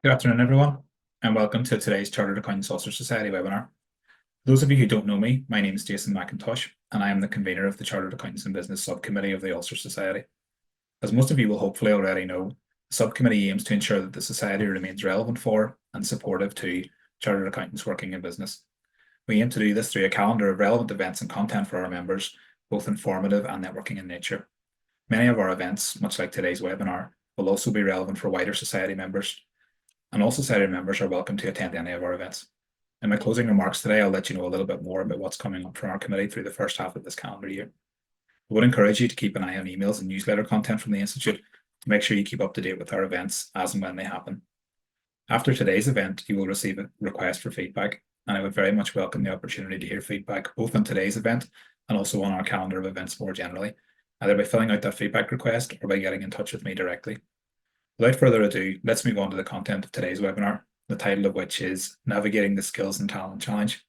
Good afternoon, everyone, and welcome to today's Chartered Accountants Ulster Society webinar. For those of you who don't know me, my name is Jason McIntosh, and I am the convener of the Chartered Accountants and Business Subcommittee of the Ulster Society. As most of you will hopefully already know, the subcommittee aims to ensure that the Society remains relevant for and supportive to Chartered Accountants working in business. We aim to do this through a calendar of relevant events and content for our members, both informative and networking in nature. Many of our events, much like today's webinar, will also be relevant for wider Society members, and all Society members are welcome to attend any of our events. In my closing remarks today, I'll let you know a little bit more about what's coming up from our committee through the first half of this calendar year. I would encourage you to keep an eye on emails and newsletter content from the Institute to make sure you keep up to date with our events as and when they happen. After today's event, you will receive a request for feedback, and I would very much welcome the opportunity to hear feedback both on today's event and also on our calendar of events more generally, either by filling out that feedback request or by getting in touch with me directly. Without further ado, let's move on to the content of today's webinar, the title of which is Navigating the Skills and Talent Challenge.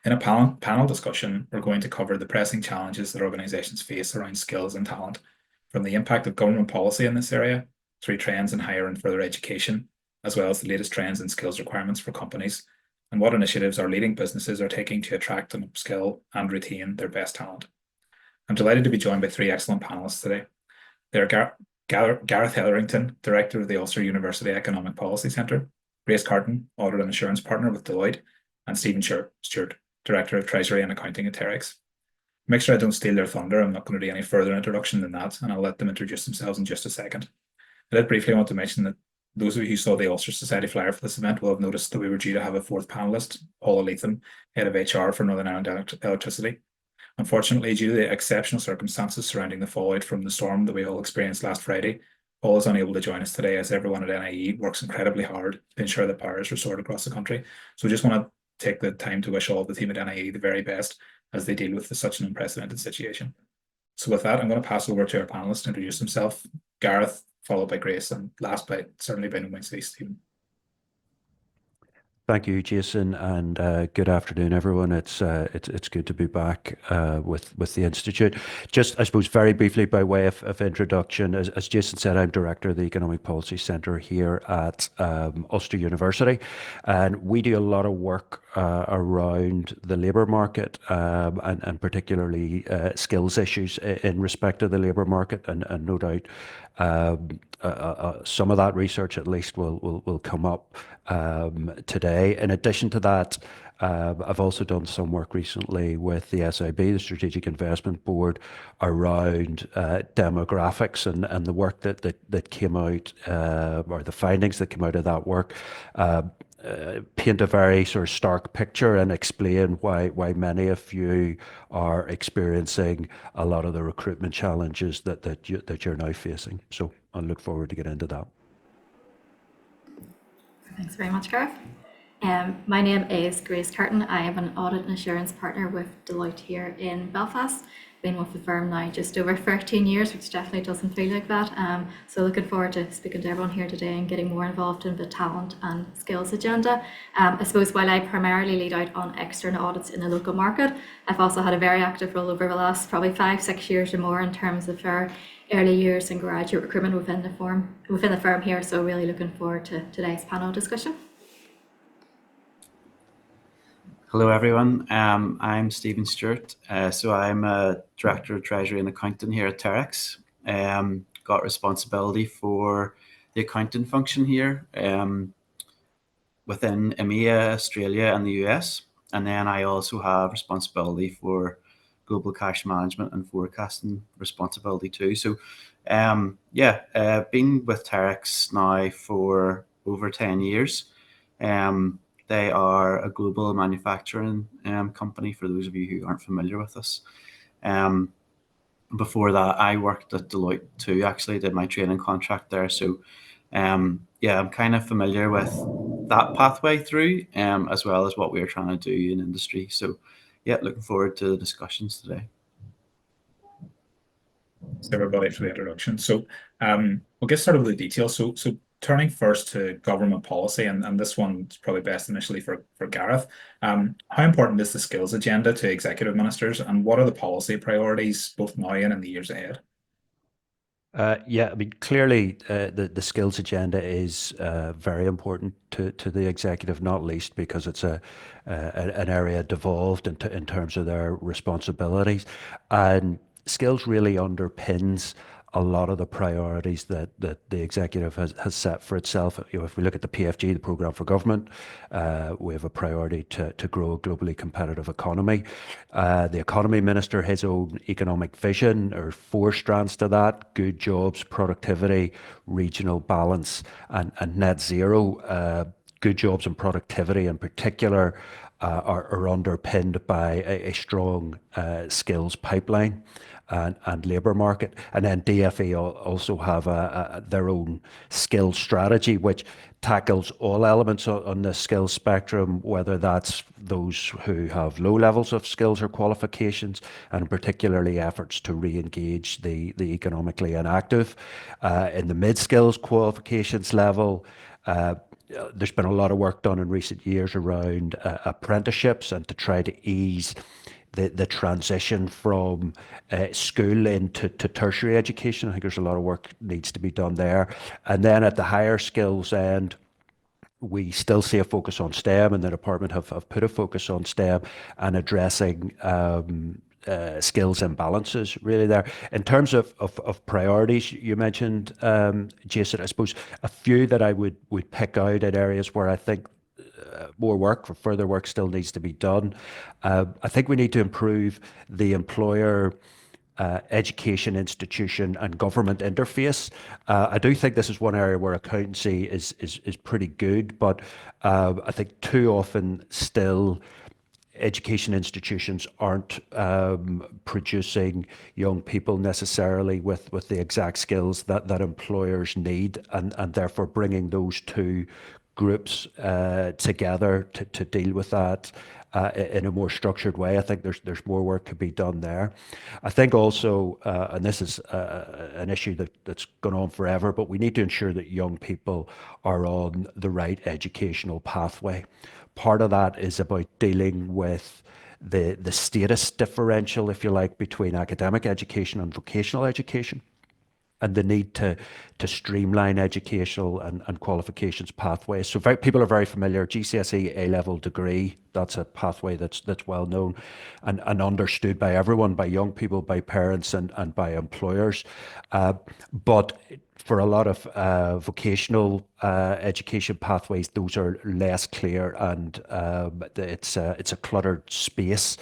In a panel discussion, we're going to cover the pressing challenges that organizations face around skills and talent, from the impact of government policy in this area, through trends in higher and further education, as well as the latest trends and skills requirements for companies, and what initiatives our leading businesses are taking to attract and upskill and retain their best talent. I'm delighted to be joined by three excellent panelists today. They are Gareth Hetherington, Director of the Ulster University Economic Policy Centre, Grace Carton, Audit and Assurance Partner with Deloitte, and Stephen Stewart, Director of Treasury and Accounting at Terex. Make sure I don't steal their thunder. I'm not going to do any further introduction than that, and I'll let them introduce themselves in just a second. I did briefly want to mention that those of you who saw the Ulster Society flyer for this event will have noticed that we were due to have a fourth panellist, Paula Leatham, Head of HR for Northern Ireland Electricity. Unfortunately, due to the exceptional circumstances surrounding the fallout from the storm that we all experienced last Friday, Paul is unable to join us today as everyone at NIE works incredibly hard to ensure that power is restored across the country. So we just want to take the time to wish all of the team at NIE the very best as they deal with such an unprecedented situation. So with that, I'm going to pass over to our panelists to introduce himself, Gareth, followed by Grace, and last but certainly by no means least, Stephen. Thank you, Jason, and good afternoon, everyone. It's good to be back with the Institute. Just, I suppose, very briefly by way of introduction, as Jason said, I'm Director of the Economic Policy Centre here at Ulster University, and we do a lot of work around the labour market and particularly skills issues in respect to the labour market, and no doubt some of that research at least will come up today. In addition to that, I've also done some work recently with the SIB, the Strategic Investment Board, around demographics and the work that came out, or the findings that came out of that work, paint a very sort of stark picture and explain why many of you are experiencing a lot of the recruitment challenges that you're now facing. So I look forward to get into that. Thanks very much, Gareth. My name is Grace Carton. I am an audit and assurance partner with Deloitte here in Belfast. Been with the firm now just over 13 years, which definitely doesn't feel like that. So looking forward to speaking to everyone here today and getting more involved in the talent and skills agenda. I suppose while I primarily lead out on external audits in the local market, I've also had a very active role over the last probably 5-6 years or more in terms of our early years and graduate recruitment within the firm here. So really looking forward to today's panel discussion. Hello, everyone. I'm Stephen Stewart. So I'm a Director of Treasury and Accounting here at Terex. Got responsibility for the accounting function here within EMEA, Australia, and the US. And then I also have responsibility for global cash management and forecasting responsibility too. So been with Terex now for over 10 years. They are a global manufacturing company, for those of you who aren't familiar with us. Before that, I worked at Deloitte too, actually did my training contract there. So I'm kind of familiar with that pathway through, as well as what we're trying to do in industry. So looking forward to the discussions today. Thanks everybody for the introduction. So we'll get started with the details. So turning first to government policy, and this one's probably best initially for Gareth. How important is the skills agenda to executive ministers, and what are the policy priorities both now and in the years ahead? Yeah, I mean, clearly the skills agenda is very important to the executive, not least because it's an area devolved in terms of their responsibilities. And skills really underpins a lot of the priorities that the executive has set for itself. You know, if we look at the PFG, the Programme for Government, we have a priority to grow a globally competitive economy. The economy minister, his own economic vision, or four strands to that: good jobs, productivity, regional balance, and net zero. Good jobs and productivity in particular are underpinned by a strong skills pipeline and labour market. And then DFE also have their own skills strategy, which tackles all elements on the skills spectrum, whether that's those who have low levels of skills or qualifications, and particularly efforts to re-engage the economically inactive. In the mid-skills qualifications level, there's been a lot of work done in recent years around apprenticeships and to try to ease the transition from school into tertiary education. I think there's a lot of work needs to be done there. And then at the higher skills end, we still see a focus on STEM, and the department have put a focus on STEM and addressing skills imbalances really there. In terms of priorities, you mentioned, Jason, I suppose a few that I would pick out in areas where I think more work, for further work still needs to be done. I think we need to improve the employer education, institution, and government interface. I do think this is one area where accountancy is pretty good, but I think too often still education institutions aren't producing young people necessarily with the exact skills that employers need, and therefore bringing those two groups together to deal with that in a more structured way. I think there's more work to be done there. I think also, and this is an issue that's gone on forever, but we need to ensure that young people are on the right educational pathway. Part of that is about dealing with the status differential, if you like, between academic education and vocational education, and the need to streamline educational and qualifications pathways. So people are very familiar. GCSE A-level degree, that's a pathway that's well known and understood by everyone, by young people, by parents, and by employers. But for a lot of vocational education pathways, those are less clear, and it's a cluttered space.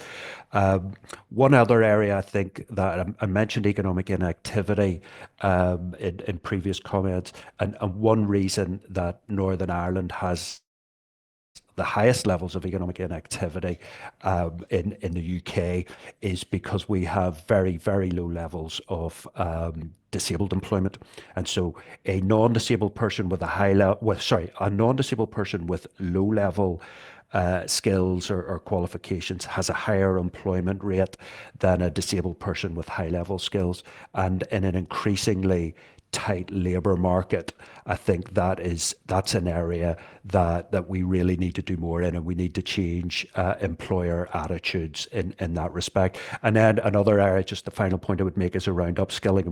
One other area I think that I mentioned economic inactivity in previous comments, and one reason that Northern Ireland has the highest levels of economic inactivity in the UK is because we have very, very low levels of disabled employment. And so a non-disabled person with a non-disabled person with low level skills or qualifications has a higher employment rate than a disabled person with high level skills. And in an increasingly tight labour market, I think that's an area that we really need to do more in, and we need to change employer attitudes in that respect. And then another area, just the final point I would make, is around upskilling.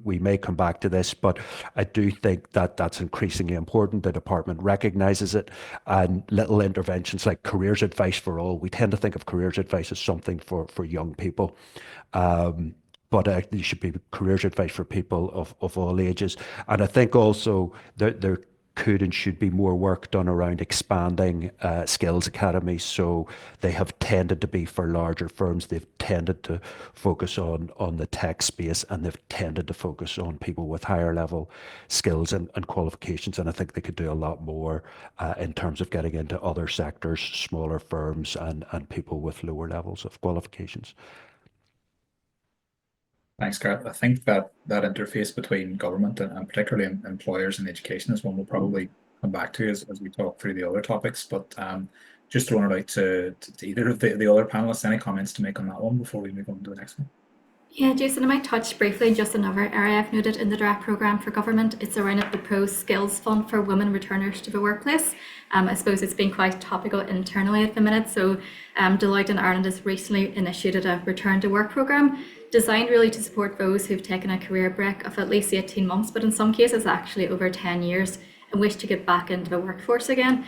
We may come back to this, but I do think that that's increasingly important. The department recognises it, and little interventions like careers advice for all. We tend to think of careers advice as something for young people. But there should be careers advice for people of all ages. And I think also there could and should be more work done around expanding skills academies. So they have tended to be for larger firms. They've tended to focus on the tech space, and they've tended to focus on people with higher level skills and qualifications. And I think they could do a lot more in terms of getting into other sectors, smaller firms, and people with lower levels of qualifications. Thanks, Gareth. I think that interface between government and particularly employers and education is one we'll probably come back to as we talk through the other topics. But just throwing it out to either of the other panelists, any comments to make on that one before we move on to the next one? Yeah, Jason, I might touch briefly just another area I've noted in the draft programme for government. It's around the proposed skills fund for women returners to the workplace. I suppose it's been quite topical internally at the minute. So Deloitte in Ireland has recently initiated a return to work programme designed really to support those who've taken a career break of at least 18 months, but in some cases actually over 10 years, and wish to get back into the workforce again.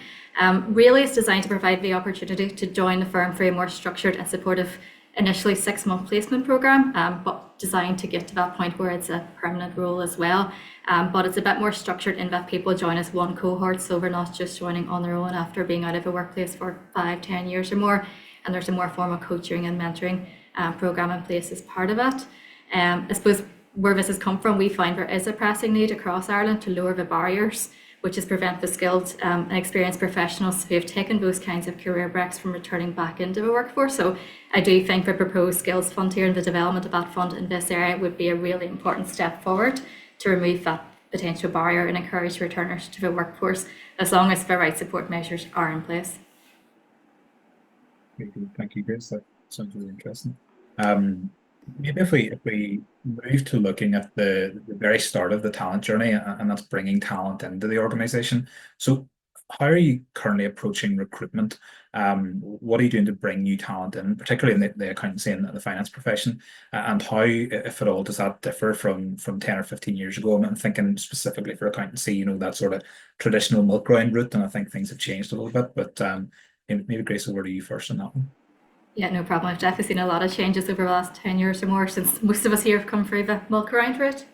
Really, it's designed to provide the opportunity to join the firm for a more structured and supportive, initially 6-month placement program, but designed to get to that point where it's a permanent role as well. But it's a bit more structured in that people join as one cohort, so we're not just joining on their own after being out of a workplace for 5-10 years or more, and there's a more formal coaching and mentoring program in place as part of it. I suppose where this has come from, we find there is a pressing need across Ireland to lower the barriers, which is prevent the skilled and experienced professionals who have taken those kinds of career breaks from returning back into the workforce. So I do think the proposed skills fund here and the development of that fund in this area would be a really important step forward to remove that potential barrier and encourage returners to the workforce, as long as the right support measures are in place. Thank you, Grace. That sounds really interesting. Maybe if we move to looking at the very start of the talent journey, and that's bringing talent into the organization. So how are you currently approaching recruitment? What are you doing to bring new talent in, particularly in the accountancy and the finance profession? And how, if at all, does that differ from 10 or 15 years ago? I'm thinking specifically for accountancy, you know, that sort of traditional milk round route, and I think things have changed a little bit. But maybe Grace, over to you first on that one. Yeah, no problem. I've definitely seen a lot of changes over the last 10 years or more since most of us here have come through the milk around route.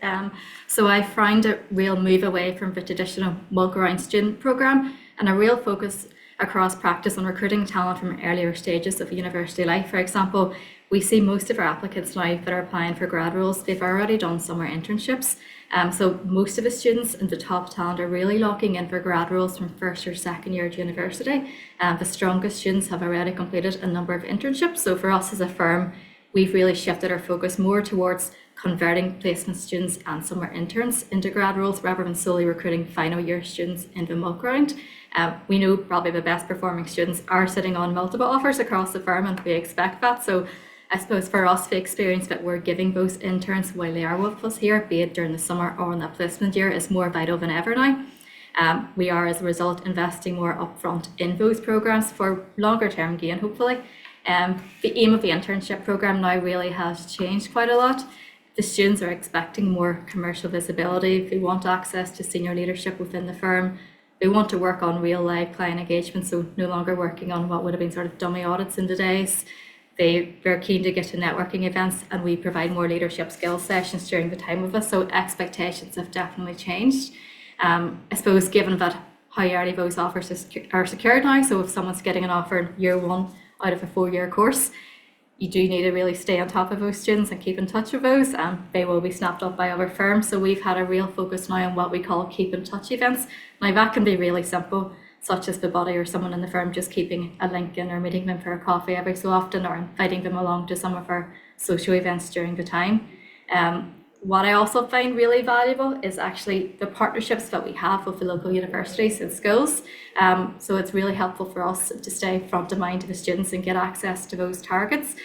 So I found a real move away from the traditional milk around student programme and a real focus across practice on recruiting talent from earlier stages of university life. For example, we see most of our applicants now that are applying for grad roles, they've already done summer internships. So most of the students in the top talent are really locking in for grad roles from first or second year at university. The strongest students have already completed a number of internships. So for us as a firm, we've really shifted our focus more towards converting placement students and summer interns into grad roles rather than solely recruiting final year students into milk round. We know probably the best performing students are sitting on multiple offers across the firm, and we expect that. So I suppose for us, the experience that we're giving those interns while they are with us here, be it during the summer or in that placement year, is more vital than ever now. We are, as a result, investing more upfront in those programs for longer term gain, hopefully. The aim of the internship program now really has changed quite a lot. The students are expecting more commercial visibility. They want access to senior leadership within the firm. They want to work on real live client engagement, so no longer working on what would have been sort of dummy audits in the days. They're keen to get to networking events, and we provide more leadership skills sessions during the time with us. So expectations have definitely changed. I suppose given that how early those offers are secured now, so if someone's getting an offer in year one out of a 4-year course, you do need to really stay on top of those students and keep in touch with those, and they will be snapped up by other firms. So we've had a real focus now on what we call keep in touch events. Now that can be really simple, such as the body or someone in the firm just keeping a link in or meeting them for a coffee every so often, or inviting them along to some of our social events during the time. What I also find really valuable is actually the partnerships that we have with the local universities and schools. So it's really helpful for us to stay front of mind to the students and get access to those targets.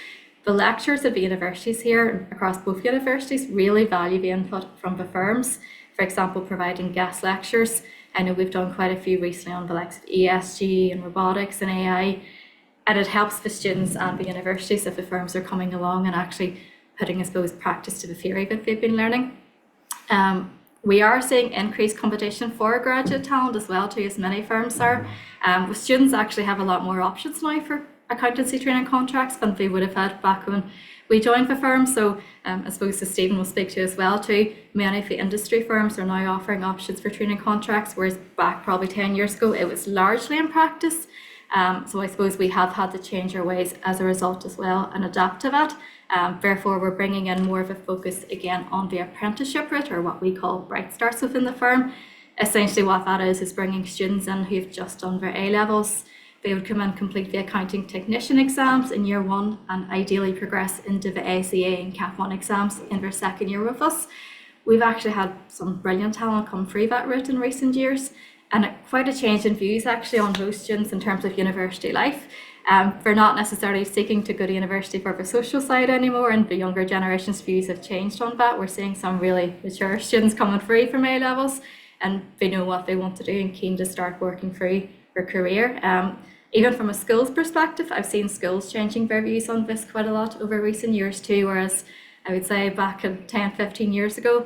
The lecturers at the universities here, across both universities, really value the input from the firms. For example, providing guest lectures. I know we've done quite a few recently on the likes of ESG and robotics and AI, and it helps the students and the universities if the firms are coming along and actually putting, I suppose, practice to the theory that they've been learning. We are seeing increased competition for graduate talent as well too, as many firms are. With students actually have a lot more options now for accountancy training contracts than they would have had back when we joined the firm. So I suppose as Stephen will speak to as well too, many of the industry firms are now offering options for training contracts, whereas back probably 10 years ago it was largely in practice. So I suppose we have had to change our ways as a result as well and adapt to that. Therefore, we're bringing in more of a focus again on the apprenticeship route, or what we call Bright Starts within the firm. Essentially what that is bringing students in who've just done their A-levels. They would come and complete the accounting technician exams in year one and ideally progress into the ACA and CAP 1 exams in their second year with us. We've actually had some brilliant talent come through that route in recent years, and quite a change in views actually on those students in terms of university life. They're not necessarily seeking to go to university for the social side anymore, and the younger generation's views have changed on that. We're seeing some really mature students coming through from A-levels, and they know what they want to do and keen to start working through their career. Even from a skills perspective, I've seen schools changing their views on this quite a lot over recent years too, whereas I would say back in 10, 15 years ago,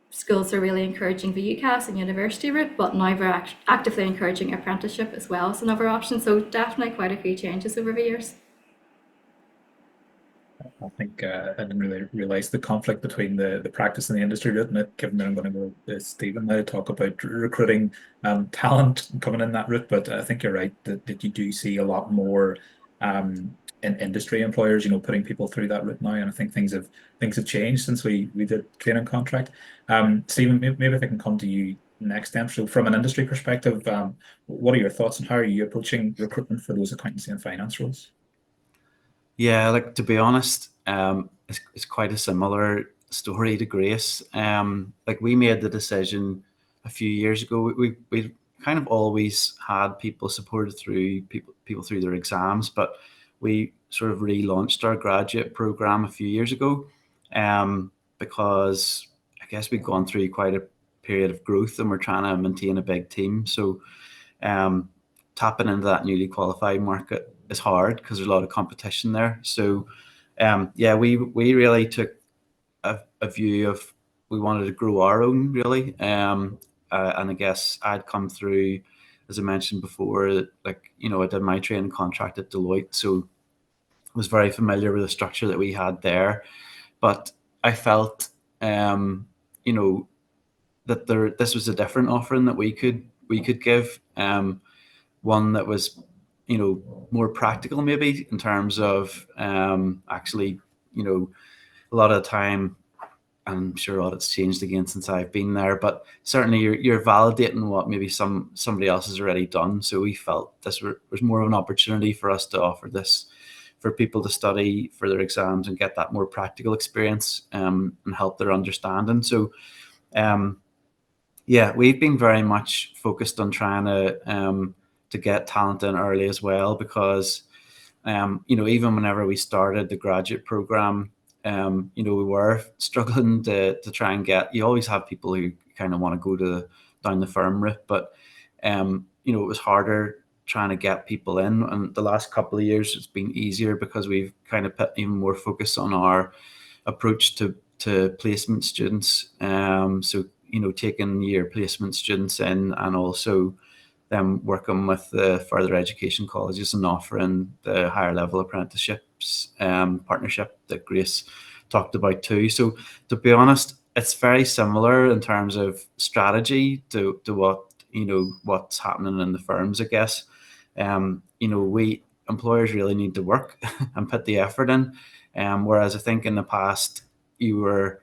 schools are really encouraging the UCAS and university route, but now we're actively encouraging apprenticeship as well as another option. So definitely quite a few changes over the years. I think I didn't really realize the conflict between the practice and the industry route in it, given that I'm going to go to Stephen now to talk about recruiting talent coming in that route. But I think you're right that you do see a lot more in industry employers, putting people through that route now. And I think things have changed since we did training contract. Stephen, maybe if I can come to you next then. So from an industry perspective, what are your thoughts and how are you approaching recruitment for those accountancy and finance roles? Yeah, like to be honest, it's quite a similar story to Grace. Like we made the decision a few years ago. We kind of always had people supported through people through their exams, but we sort of relaunched our graduate program a few years ago, because I guess we've gone through quite a period of growth and we're trying to maintain a big team. So um, tapping into that newly qualified market is hard because there's a lot of competition there. So yeah, we really took a view of we wanted to grow our own really, and I guess I'd come through, as I mentioned before, like I did my training contract at Deloitte, so I was very familiar with the structure that we had there. But I felt, you know, that this was a different offering that we could give. One that was more practical maybe in terms of actually a lot of the time. I'm sure audits changed again since I've been there, but certainly you're validating what maybe somebody else has already done. So we felt this was more of an opportunity for us to offer this for people to study for their exams and get that more practical experience, and help their understanding. So um, yeah, we've been very much focused on trying to get talent in early as well, because even whenever we started the graduate program, we were struggling to try and get. You always have people who kind of want to go down the firm route, but it was harder trying to get people in. And the last couple of years, it's been easier because we've kind of put even more focus on our approach to placement students. So taking year placement students in, and also them working with the further education colleges and offering the higher level apprenticeships partnership that Grace talked about too. So to be honest, it's very similar in terms of strategy to what what's happening in the firms, I guess. We employers really need to work and put the effort in. Whereas I think in the past you were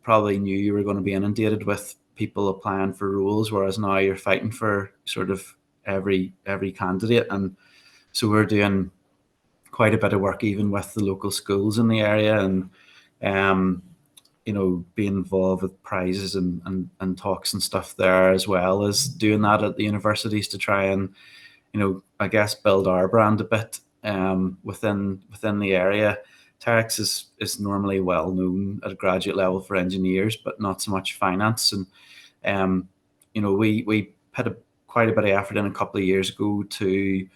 probably knew you were going to be inundated with people applying for roles, whereas now you're fighting for sort of every candidate. And so we're doing quite a bit of work even with the local schools in the area, and um, being involved with prizes and talks and stuff there, as well as doing that at the universities to try and I guess build our brand a bit within the area. Tax is normally well known at a graduate level for engineers, but not so much finance. And we put quite a bit of effort in a couple of years ago to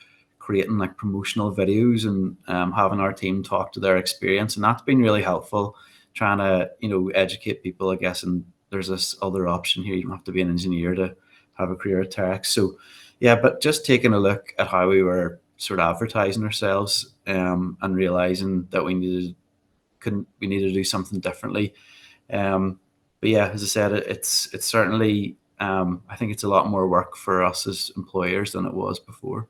creating like promotional videos and having our team talk to their experience, and that's been really helpful. Trying to educate people, I guess. And there's this other option here: you don't have to be an engineer to have a career at tax. So yeah, but just taking a look at how we were sort of advertising ourselves, and realizing that we needed to do something differently. But yeah, as I said, it's certainly I think it's a lot more work for us as employers than it was before.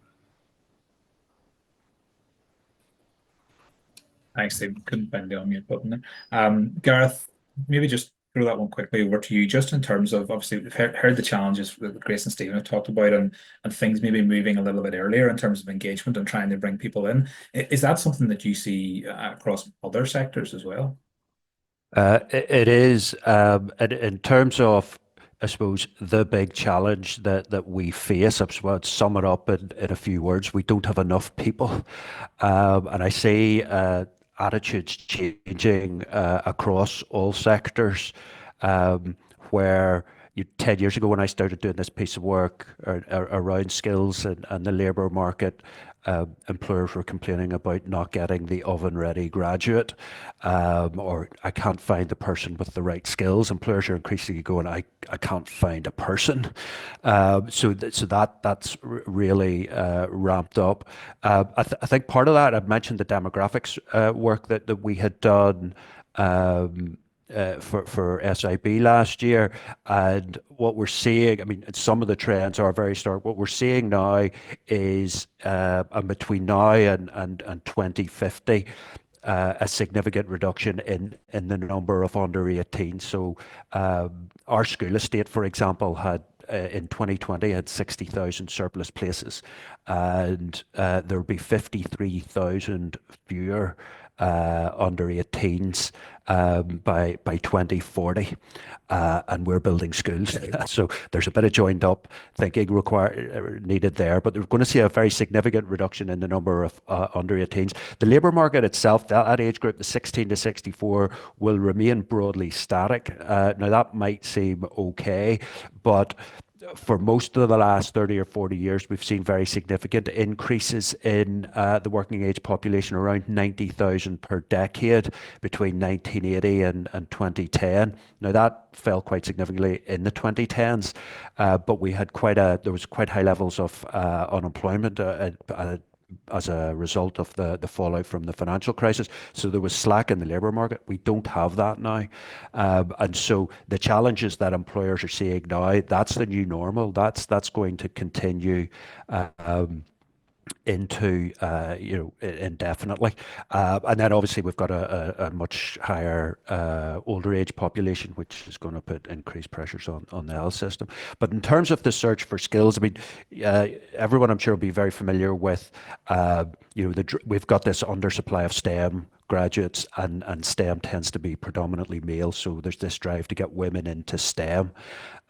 Thanks, Steve. Couldn't find the unmute button there. Gareth, maybe just throw that one quickly over to you, just in terms of obviously we've heard the challenges that Grace and Stephen have talked about, and things maybe moving a little bit earlier in terms of engagement and trying to bring people in. Is that something that you see across other sectors as well? It is, in terms of, I suppose, the big challenge that we face. I suppose I'd sum it up in a few words: we don't have enough people, and I see attitudes changing across all sectors. Um, where 10 years ago, when I started doing this piece of work around skills and the labour market, employers were complaining about not getting the oven-ready graduate, or I can't find the person with the right skills. Employers are increasingly going, I can't find a person. So that's really ramped up. I think part of that, I've mentioned the demographics work that we had done. For SIB last year. And what we're seeing, I mean, some of the trends are very stark. What we're seeing now is, and between now and 2050, a significant reduction in the number of under 18. So our school estate, for example, had in 2020 had 60,000 surplus places, and there will be 53,000 fewer under 18s by 2040, and we're building schools. So there's a bit of joined up thinking needed there, but we're going to see a very significant reduction in the number of under 18s. The labour market itself, that age group, the 16 to 64, will remain broadly static. Now that might seem okay, but for most of the last 30 or 40 years, we've seen very significant increases in the working age population, around 90,000 per decade between 1980 and 2010. Now that fell quite significantly in the 2010s, but there was quite high levels of unemployment as a result of the fallout from the financial crisis. So there was slack in the labour market. We don't have that now. And so the challenges that employers are seeing now, that's the new normal. That's going to continue into indefinitely, and then obviously we've got a much higher older age population, which is going to put increased pressures on the health system. But in terms of the search for skills, I mean, everyone I'm sure will be very familiar with, we've got this undersupply of STEM graduates, and STEM tends to be predominantly male, so there's this drive to get women into STEM.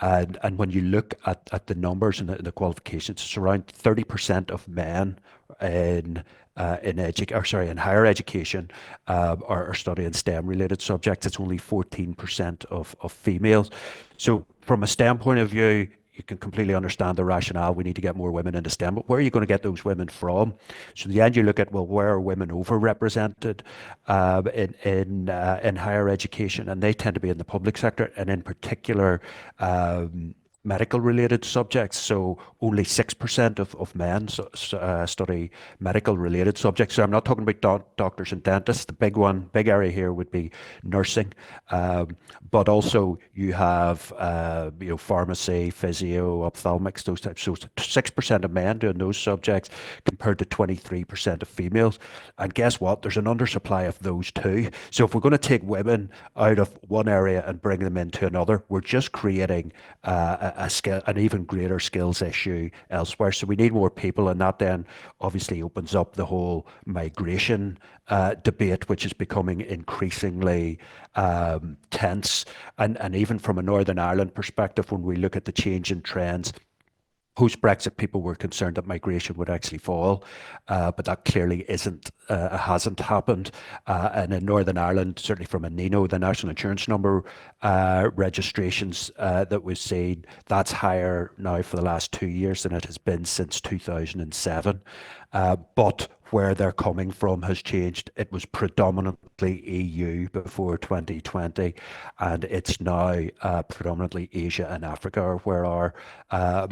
And when you look at the numbers and the qualifications, it's around 30% of men in higher education are studying STEM related subjects. It's only 14% of females. So from a STEM point of view, you can completely understand the rationale. We need to get more women into STEM, but where are you going to get those women from? So in the end, you look at, well, where are women overrepresented in higher education, and they tend to be in the public sector, and in particular, medical related subjects. So only 6% of men study medical related subjects. So I'm not talking about doctors and dentists. The big area here would be nursing, but also you have pharmacy, physio, ophthalmics, those types. So 6% of men doing those subjects compared to 23% of females. And guess what? There's an undersupply of those too. So if we're going to take women out of one area and bring them into another, we're just creating an even greater skills issue elsewhere. So we need more people, and that then obviously opens up the whole migration debate, which is becoming increasingly tense. And even from a Northern Ireland perspective, when we look at the change in trends, post-Brexit, people were concerned that migration would actually fall, but that clearly hasn't happened. And in Northern Ireland, certainly from a NINO, the National Insurance Number registrations that we've seen, that's higher now for the last 2 years than it has been since 2007. But where they're coming from has changed. It was predominantly EU before 2020, and it's now predominantly Asia and Africa are where our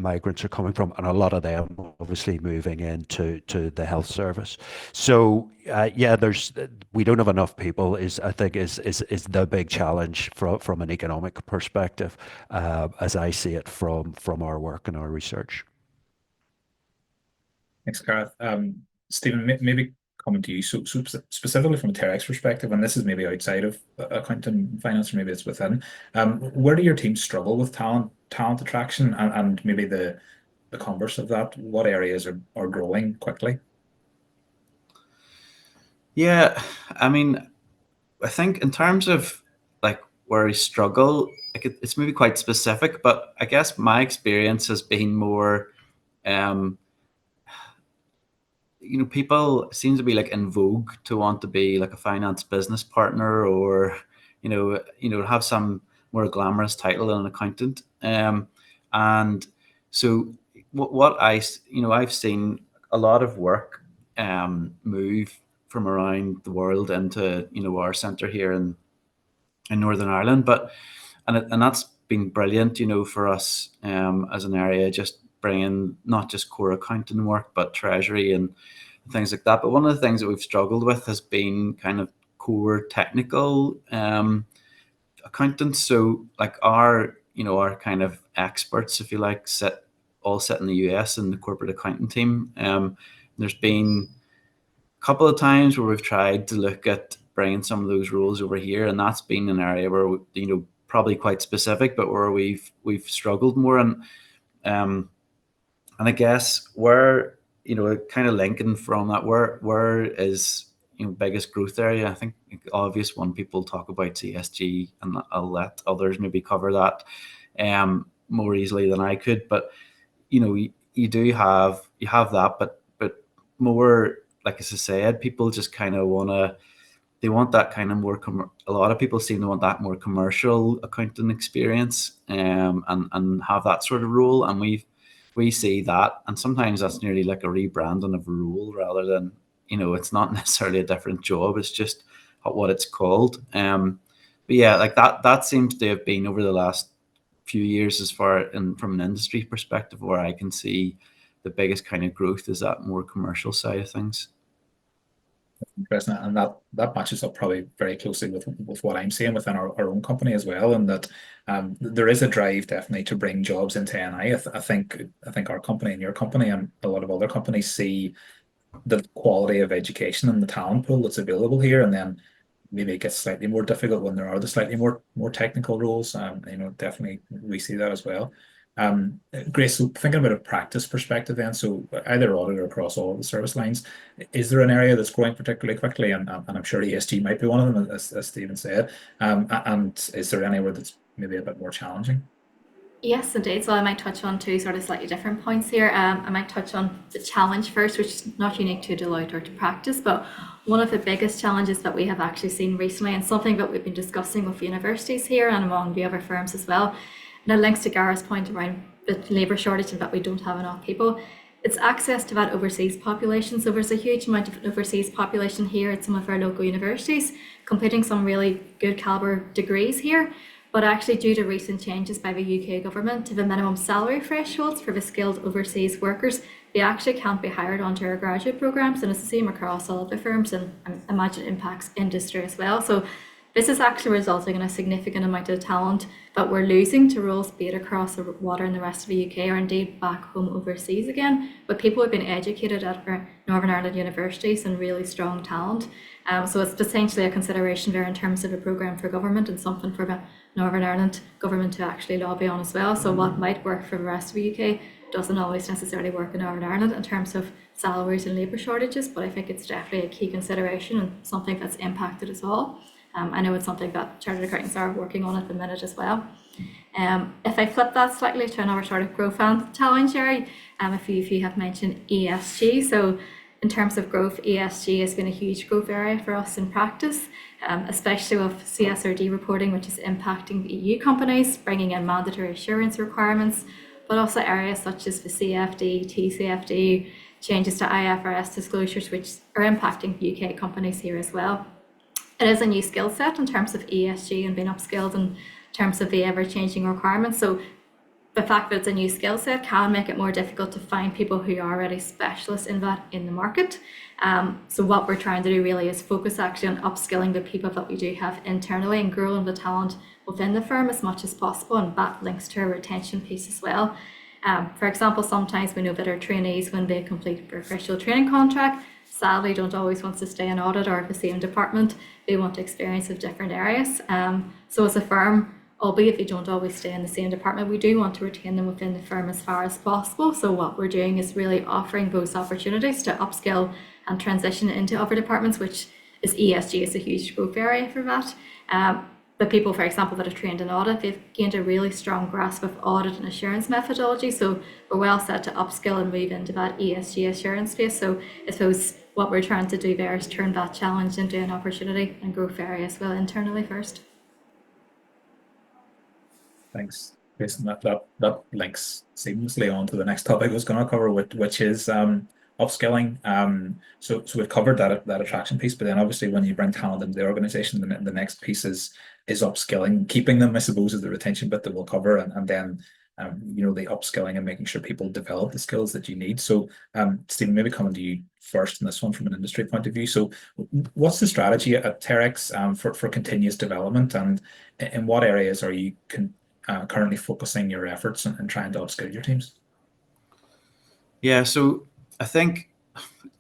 migrants are coming from, and a lot of them obviously moving into the health service. So we don't have enough people is the big challenge from an economic perspective, as I see it from our work and our research. Thanks, Gareth. Stephen, maybe coming to you. So specifically from a Terex perspective, and this is maybe outside of accounting and finance, or maybe it's within, where do your teams struggle with talent attraction, and maybe the converse of that? What areas are growing quickly? Yeah, I mean, I think in terms of like where we struggle, like it's maybe quite specific, but I guess my experience has been more, people seem to be like in vogue to want to be like a finance business partner, or have some more glamorous title than an accountant. And so what I've seen a lot of work move from around the world into our centre here in Northern Ireland. But and that's been brilliant, for us as an area, just bringing not just core accounting work but treasury and things like that. But one of the things that we've struggled with has been kind of core technical accountants. So like our kind of experts, if you like, all sit in the US in the corporate accounting team. There's been a couple of times where we've tried to look at bringing some of those rules over here, and that's been an area where probably quite specific, but where we've struggled more. Um, and I guess where kind of linking from that, where is biggest growth area? I think the obvious one people talk about ESG, and I'll let others maybe cover that more easily than I could. But you do have that, but more, like as I said, people just kind of they want that kind of more a lot of people seem to want that more commercial accounting experience, and have that sort of role. And we see that, and sometimes that's nearly like a rebranding of a role rather than it's not necessarily a different job, it's just what it's called. But yeah, like that seems to have been over the last few years, as far in from an industry perspective, where I can see the biggest kind of growth is that more commercial side of things. Interesting, and that matches up probably very closely with what I'm seeing within our own company as well, and that there is a drive definitely to bring jobs into NI. I think our company and your company and a lot of other companies see the quality of education and the talent pool that's available here, and then maybe it gets slightly more difficult when there are the slightly more technical roles. Definitely we see that as well. Grace, so thinking about a practice perspective then, so either audit or across all of the service lines, is there an area that's growing particularly quickly? And I'm sure ESG might be one of them, as Stephen said. And is there anywhere that's maybe a bit more challenging? Yes, indeed. So I might touch on two sort of slightly different points here. I might touch on the challenge first, which is not unique to Deloitte or to practice, but one of the biggest challenges that we have actually seen recently, and something that we've been discussing with universities here and among the other firms as well, and it links to Gara's point around the labour shortage and that we don't have enough people. It's access to that overseas population. So there's a huge amount of overseas population here at some of our local universities, completing some really good calibre degrees here. But actually, due to recent changes by the UK government to the minimum salary thresholds for the skilled overseas workers, they actually can't be hired onto our graduate programmes, and it's the same across all of the firms, and I imagine it impacts industry as well. So this is actually resulting in a significant amount of talent that we're losing to roles, be it across the water in the rest of the UK or indeed back home overseas again. But people have been educated at our Northern Ireland universities and really strong talent. So it's potentially a consideration there in terms of a programme for government and something for the Northern Ireland government to actually lobby on as well. So what might work for the rest of the UK doesn't always necessarily work in Northern Ireland in terms of salaries and labour shortages, but I think it's definitely a key consideration and something that's impacted us all. I know it's something that chartered accountants are working on at the minute as well. If I flip that slightly to another sort of growth challenge area, a few of you have mentioned ESG. So in terms of growth, ESG has been a huge growth area for us in practice, especially with CSRD reporting, which is impacting EU companies, bringing in mandatory assurance requirements, but also areas such as the CFD, TCFD, changes to IFRS disclosures, which are impacting UK companies here as well. It is a new skill set in terms of ESG and being upskilled in terms of the ever-changing requirements. So the fact that it's a new skill set can make it more difficult to find people who are already specialists in that in the market. So what we're trying to do really is focus actually on upskilling the people that we do have internally and growing the talent within the firm as much as possible, and that links to our retention piece as well. For example, sometimes we know that our trainees, when they complete their official training contract, sadly don't always want to stay in audit or the same department. They want experience of different areas. So as a firm, albeit they don't always stay in the same department, we do want to retain them within the firm as far as possible. So what we're doing is really offering those opportunities to upskill and transition into other departments, which is ESG is a huge growth area for that. The people, for example, that are trained in audit, they've gained a really strong grasp of audit and assurance methodology. So we're well set to upskill and move into that ESG assurance space. So I suppose what we're trying to do there is turn that challenge into an opportunity and growth area as well internally first. Thanks, Jason. That links seamlessly on to the next topic I was going to cover, which is upskilling. So we've covered that attraction piece, but then obviously when you bring talent into the organization, the next piece is upskilling, keeping them, I suppose, is the retention bit that we'll cover, and then the upskilling and making sure people develop the skills that you need. So Stephen, maybe coming to you first in this one from an industry point of view. So what's the strategy at Terex for continuous development, and in what areas are you currently focusing your efforts and trying to upskill your teams? Yeah, so I think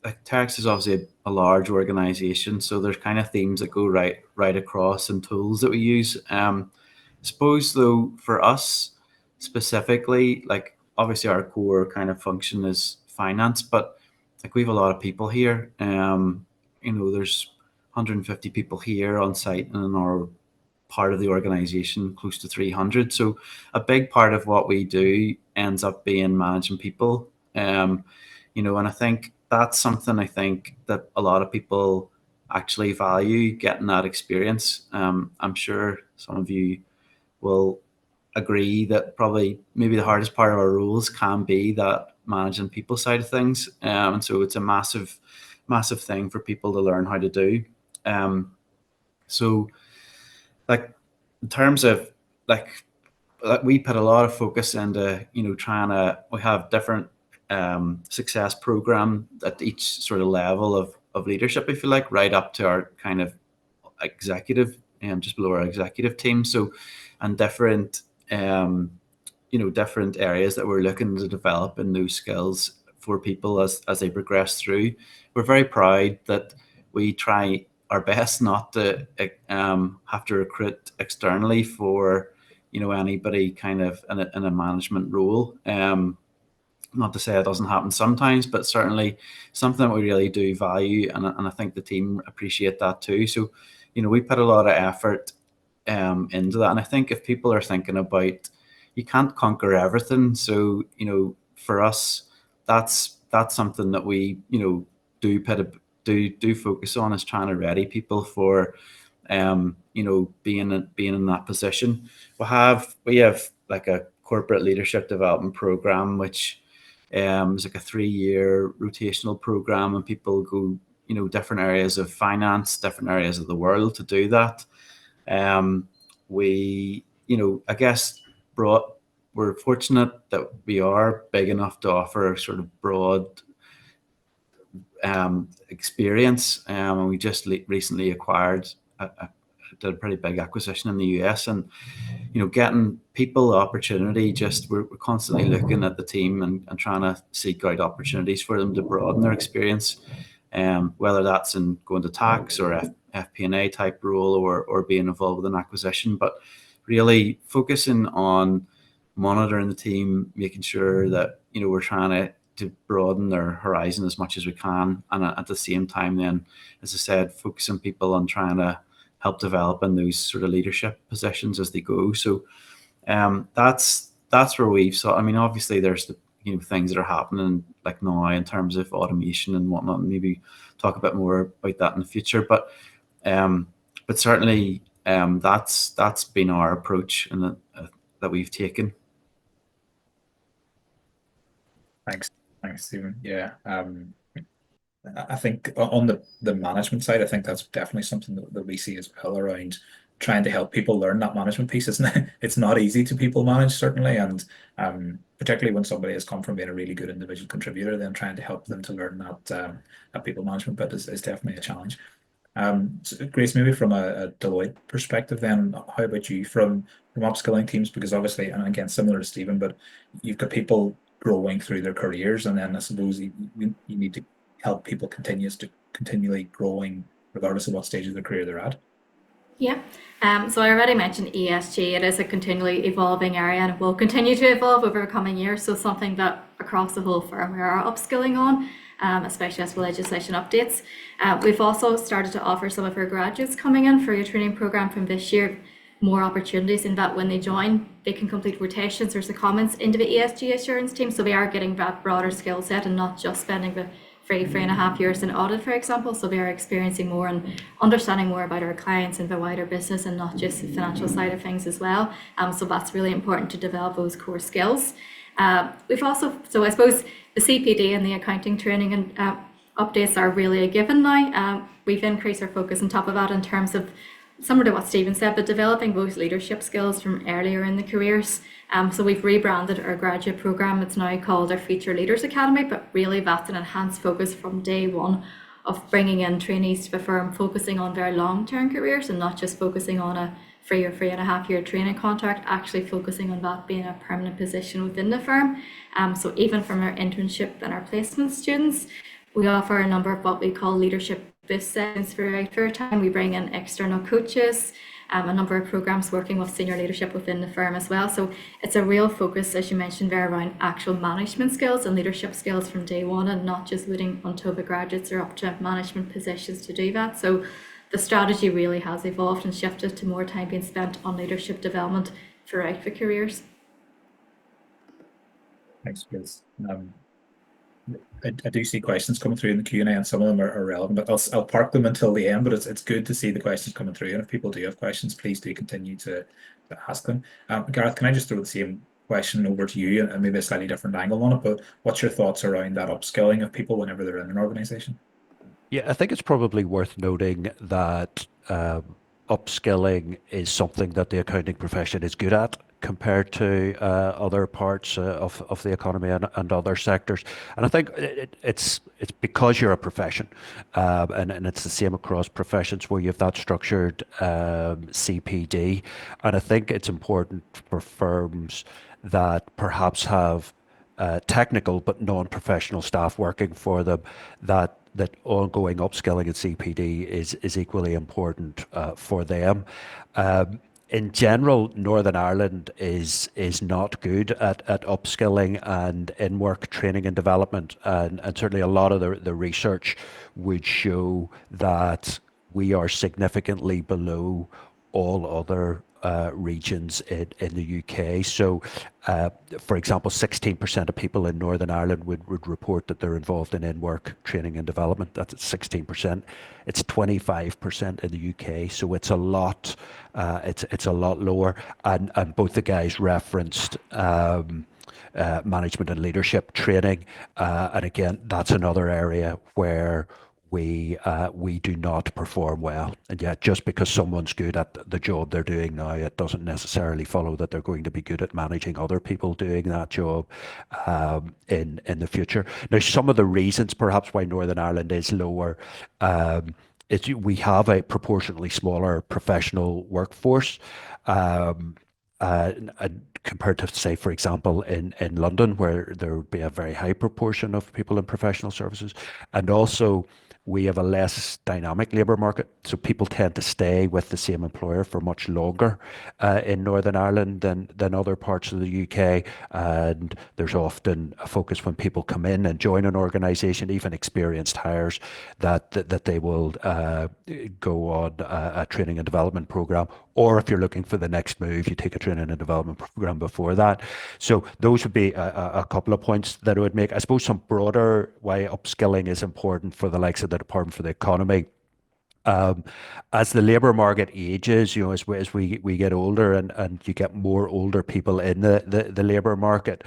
like Terex is obviously a large organization, so there's kind of themes that go right across and tools that we use. I suppose though for us specifically, like obviously our core kind of function is finance, but like we have a lot of people here. There's 150 people here on site, and in our part of the organization close to 300. So a big part of what we do ends up being managing people. And I think that's something I think that a lot of people actually value, getting that experience. I'm sure some of you will agree that probably maybe the hardest part of our roles can be that managing people side of things. And so it's a massive, massive thing for people to learn how to do. So like in terms of like we put a lot of focus into we have different success program at each sort of level of leadership, if you like, right up to our kind of executive and just below our executive team. So and different different areas that we're looking to develop in those skills for people as they progress through. We're very proud that we try our best not to have to recruit externally for anybody kind of in a management role. Not to say it doesn't happen sometimes, but certainly something that we really do value, and I think the team appreciate that too. So we put a lot of effort into that, and I think if people are thinking about, you can't conquer everything, so for us that's something that we do put do focus on, is trying to ready people for being in that position. We have like a corporate leadership development program, which is like a 3-year rotational program, and people go different areas of finance, different areas of the world to do that. We I guess we're fortunate that we are big enough to offer sort of broad experience. And we just recently acquired did a pretty big acquisition in the US, and getting people the opportunity, just we're constantly looking at the team and trying to seek out opportunities for them to broaden their experience, whether that's in going to tax or FP&A type role, or being involved with an acquisition, but really focusing on monitoring the team, making sure that we're trying to broaden their horizon as much as we can, and at the same time then, as I said, focusing people on trying to help develop in those sort of leadership positions as they go. So that's where we've saw. I mean, obviously there's the things that are happening like now in terms of automation and whatnot, and maybe talk a bit more about that in the future, but certainly that's been our approach, and that we've taken. Thanks, Stephen. Yeah. I think on the management side, I think that's definitely something that we see as well, around trying to help people learn that management piece. It's not easy to people manage, certainly, and particularly when somebody has come from being a really good individual contributor, then trying to help them to learn that people management bit is definitely a challenge. So Grace, maybe from a Deloitte perspective, then how about you from upskilling teams? Because obviously, and again, similar to Stephen, but you've got people growing through their careers, and then I suppose you need to help people continually growing regardless of what stage of their career they're at. Yeah. So I already mentioned ESG. It is a continually evolving area, and it will continue to evolve over the coming years. So something that across the whole firm we are upskilling on, especially as the legislation updates. We've also started to offer some of our graduates coming in for your training program from this year more opportunities, in that when they join, they can complete rotations or secondments into the ESG assurance team. So they are getting that broader skill set and not just spending the 3.5 years in audit, for example. So we are experiencing more and understanding more about our clients and the wider business, and not just the financial side of things as well. So that's really important to develop those core skills. We've also, so I suppose the CPD and the accounting training and updates are really a given now. We've increased our focus on top of that in terms of, similar to what Stephen said, but developing those leadership skills from earlier in the careers. So we've rebranded our graduate programme. It's now called our Future Leaders Academy, but really that's an enhanced focus from day one of bringing in trainees to the firm, focusing on their long-term careers and not just focusing on a 3 or 3.5 year training contract, actually focusing on that being a permanent position within the firm. So even from our internship and our placement students, we offer a number of what we call leadership boost sessions throughout our time. We bring in external coaches, a number of programs working with senior leadership within the firm as well. So it's a real focus, as you mentioned there, around actual management skills and leadership skills from day one, and not just waiting until the graduates are up to management positions to do that. So the strategy really has evolved and shifted to more time being spent on leadership development throughout the careers. Thanks, Chris. I do see questions coming through in the Q&A, and some of them are relevant, but I'll park them until the end. But it's good to see the questions coming through, and if people do have questions, please do continue to ask them. Gareth, can I just throw the same question over to you, and maybe a slightly different angle on it? But what's your thoughts around that upskilling of people whenever they're in an organization? Yeah, I think it's probably worth noting that upskilling is something that the accounting profession is good at compared to other parts of the economy and other sectors. And I think it's because you're a profession, and it's the same across professions where you have that structured CPD. And I think it's important for firms that perhaps have technical but non-professional staff working for them, that ongoing upskilling at CPD is equally important for them. In general, Northern Ireland is not good at upskilling and in-work training and development, and certainly a lot of the research would show that we are significantly below all other regions in the UK. So, for example, 16% of people in Northern Ireland would report that they're involved in in-work training and development. That's 16%. It's 25% in the UK. So it's a lot. It's a lot lower. And both the guys referenced management and leadership training, and again, that's another area where we do not perform well. And yet, just because someone's good at the job they're doing now, it doesn't necessarily follow that they're going to be good at managing other people doing that job in the future. Now, some of the reasons perhaps why Northern Ireland is lower is we have a proportionately smaller professional workforce. Compared to, say, for example, in London, where there would be a very high proportion of people in professional services. And also, we have a less dynamic labour market, so people tend to stay with the same employer for much longer in Northern Ireland than other parts of the UK. And there's often a focus when people come in and join an organisation, even experienced hires, that they will go on a training and development programme. Or if you're looking for the next move, you take a training and development program before that. So those would be a couple of points that I would make. I suppose some broader why upskilling is important for the likes of the Department for the Economy. As the labour market ages, as we get older and you get more older people in the labour market,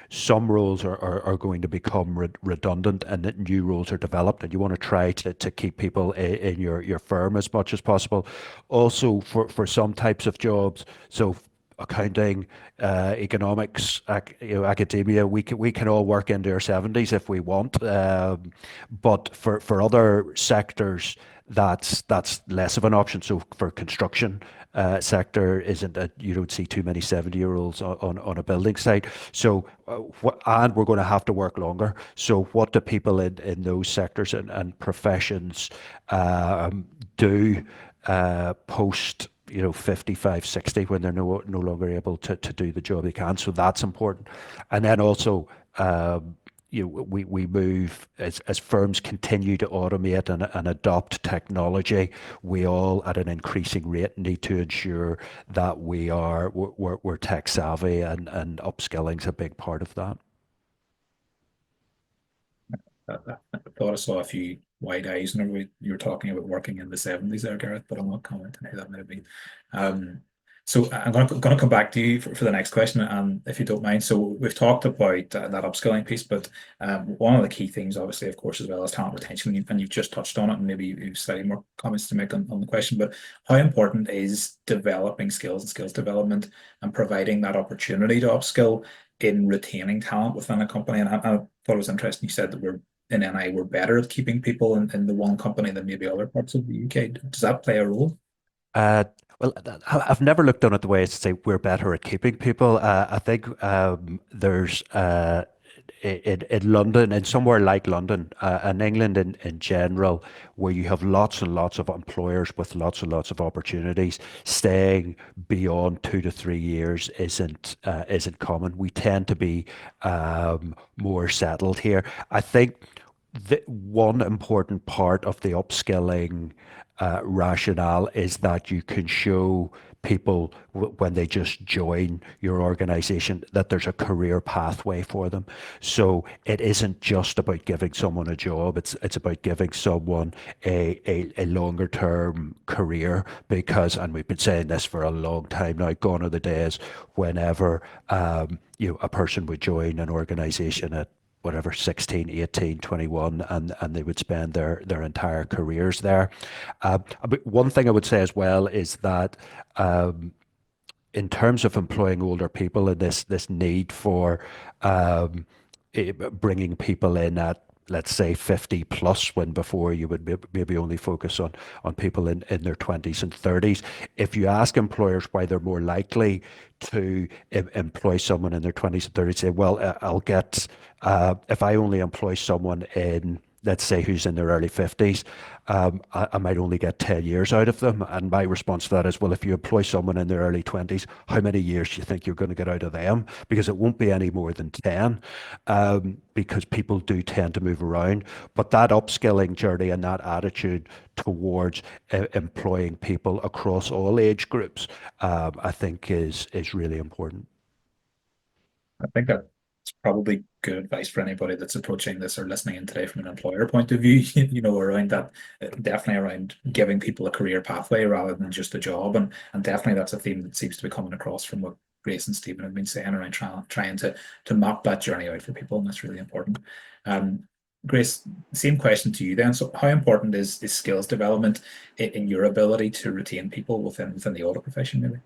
some roles are going to become redundant, and that new roles are developed, and you want to try to keep people in your firm as much as possible. Also, for some types of jobs, so accounting, economics, academia, we can all work into our 70s if we want. But for other sectors, that's less of an option. So for construction sector, you don't see too many 70-year-olds on a building site. So and we're going to have to work longer. So what do people in those sectors and professions do post 55, 60, when they're no longer able to do the job they can? So that's important. And then also, we move as firms continue to automate and adopt technology. We all, at an increasing rate, need to ensure that we're tech savvy, and upskilling is a big part of that. I thought I saw a few wide eyes whenever you were talking about working in the 70s there, Gareth, but I'm not commenting who that might have been. So I'm going to come back to you for the next question, if you don't mind. So we've talked about that upskilling piece, but one of the key things, obviously, of course, as well as talent retention, and you've just touched on it, and maybe you've slightly more comments to make on the question. But how important is developing skills and skills development and providing that opportunity to upskill in retaining talent within a company? And I thought it was interesting you said that we're in NI we're better at keeping people in the one company than maybe other parts of the UK. Does that play a role? Uh, well, I've never looked on it the way to say we're better at keeping people. I think there's in London and somewhere like London and England in general, where you have lots and lots of employers with lots and lots of opportunities, staying beyond 2 to 3 years isn't common. We tend to be more settled here. I think the one important part of the upskilling rationale is that you can show people when they just join your organization that there's a career pathway for them. So it isn't just about giving someone a job, it's about giving someone a longer term career, because, and we've been saying this for a long time now, gone are the days whenever a person would join an organization at whatever 16, 18, 21, and they would spend their entire careers there. But one thing I would say as well is that in terms of employing older people and this need for um, bringing people in at, let's say, 50 plus, when before you would maybe only focus on people in their 20s and 30s. If you ask employers why they're more likely to employ someone in their 20s and 30s, say, well, I'll get, if I only employ someone in, let's say, who's in their early 50s, I might only get 10 years out of them. And my response to that is, well, if you employ someone in their early 20s, how many years do you think you're going to get out of them? Because it won't be any more than 10, because people do tend to move around. But that upskilling journey and that attitude towards employing people across all age groups, I think is really important. I think that's probably good advice for anybody that's approaching this or listening in today from an employer point of view, around that, definitely around giving people a career pathway rather than just a job. And definitely that's a theme that seems to be coming across from what Grace and Stephen have been saying around trying to map that journey out for people. And that's really important. Grace, same question to you then. So how important is skills development in your ability to retain people within the audit profession, maybe?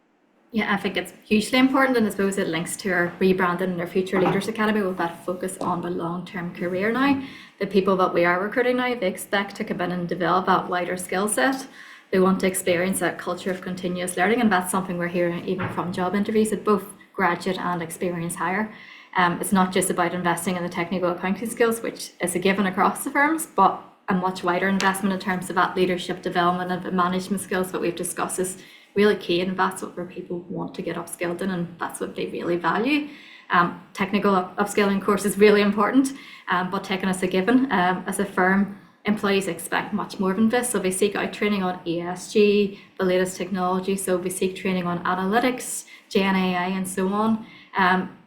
Yeah, I think it's hugely important, and I suppose it links to our rebranding and our Future Leaders Academy with that focus on the long-term career now. The people that we are recruiting now, they expect to come in and develop that wider skill set. They want to experience that culture of continuous learning, and that's something we're hearing even from job interviews at both graduate and experienced hire. It's not just about investing in the technical accounting skills, which is a given across the firms, but a much wider investment in terms of that leadership development and the management skills that we've discussed is really key, and that's what where people want to get upskilled in, and that's what they really value. Technical upskilling course is really important, but taken as a given, as a firm, employees expect much more of this. So they seek out training on ESG, the latest technology. So we seek training on analytics, Gen AI, and so on.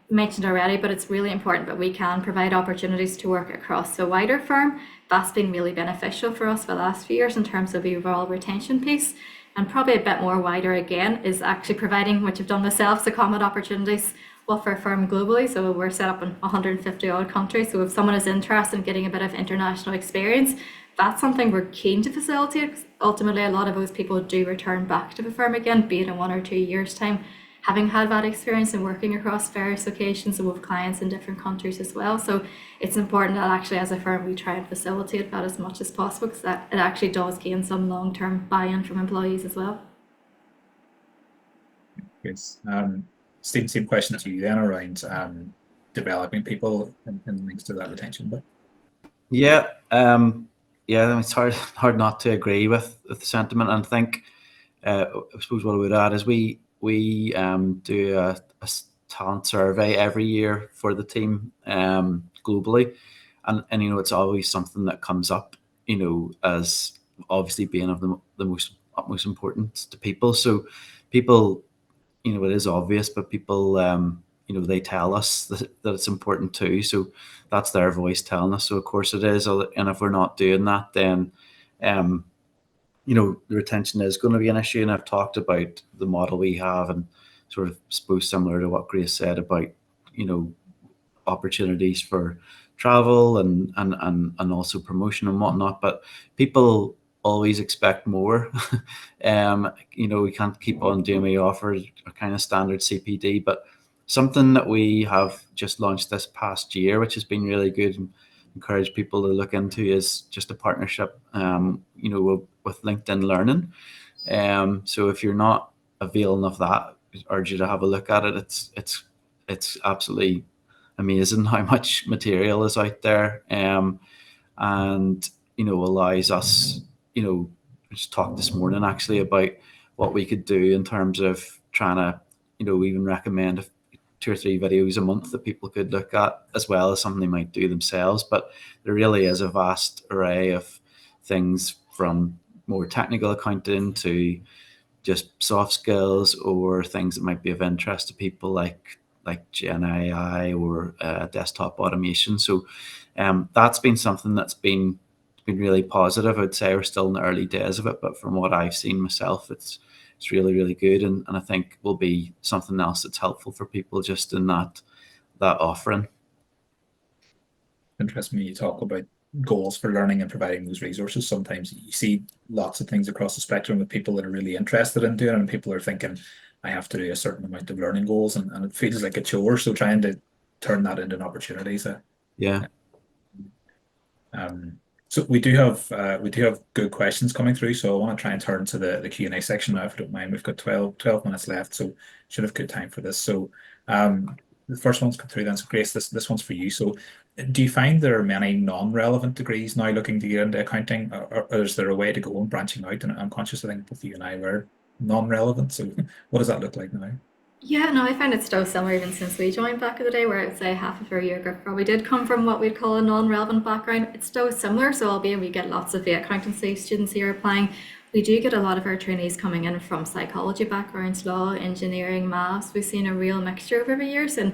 Mentioned already, but it's really important that we can provide opportunities to work across the wider firm. That's been really beneficial for us for the last few years in terms of the overall retention piece. And probably a bit more wider again is actually providing, which I've done myself, secondment opportunities with our firm globally. So we're set up in 150 odd countries. So if someone is interested in getting a bit of international experience, that's something we're keen to facilitate. Ultimately, a lot of those people do return back to the firm again, be it in 1 or 2 years' time, having had that experience and working across various locations and with clients in different countries as well. So it's important that actually as a firm we try and facilitate that as much as possible, because that it actually does gain some long-term buy-in from employees as well. Yes. Same question to you then around developing people and links to that retention. But Yeah, it's hard not to agree with the sentiment. And I think I suppose what I would add is we do a talent survey every year for the team globally, and it's always something that comes up, as obviously being of the most utmost importance to people. So people, it is obvious, but people they tell us that it's important too. So that's their voice telling us. So of course it is, and if we're not doing that, then the retention is going to be an issue. And I've talked about the model we have, and sort of suppose similar to what Grace said about, opportunities for travel and also promotion and whatnot. But people always expect more. We can't keep on doing we offer a kind of standard CPD, but something that we have just launched this past year, which has been really good and encourage people to look into, is just a partnership, with LinkedIn Learning. So if you're not availing of that, I urge you to have a look at it. It's absolutely amazing how much material is out there, and allows us. I just talked this morning actually about what we could do in terms of trying to, even recommend 2 or 3 videos a month that people could look at, as well as something they might do themselves. But there really is a vast array of things, from more technical accounting to just soft skills, or things that might be of interest to people like Gen AI or desktop automation. So that's been something that's been really positive. I'd say we're still in the early days of it, but from what I've seen myself, it's really, really good, and I think will be something else that's helpful for people just in that offering. Interesting when you talk about goals for learning and providing those resources. Sometimes you see lots of things across the spectrum with people that are really interested in doing it, and people are thinking, I have to do a certain amount of learning goals, and it feels like a chore. So trying to turn that into an opportunity. So Yeah. So we do have good questions coming through. So I want to try and turn to the Q&A section now, if you don't mind. We've got 12 minutes left, so should have good time for this. So the first one's come through then. So Grace, this one's for you. So do you find there are many non-relevant degrees now looking to get into accounting, or is there a way to go on branching out? And I'm conscious, I think both you and I were non-relevant. So what does that look like now? Yeah, no, I find it still similar even since we joined back in the day, where I would say half of our year group probably did come from what we'd call a non-relevant background. It's still similar, so albeit we get lots of the accountancy students here applying, we do get a lot of our trainees coming in from psychology backgrounds, law, engineering, maths. We've seen a real mixture over the years, and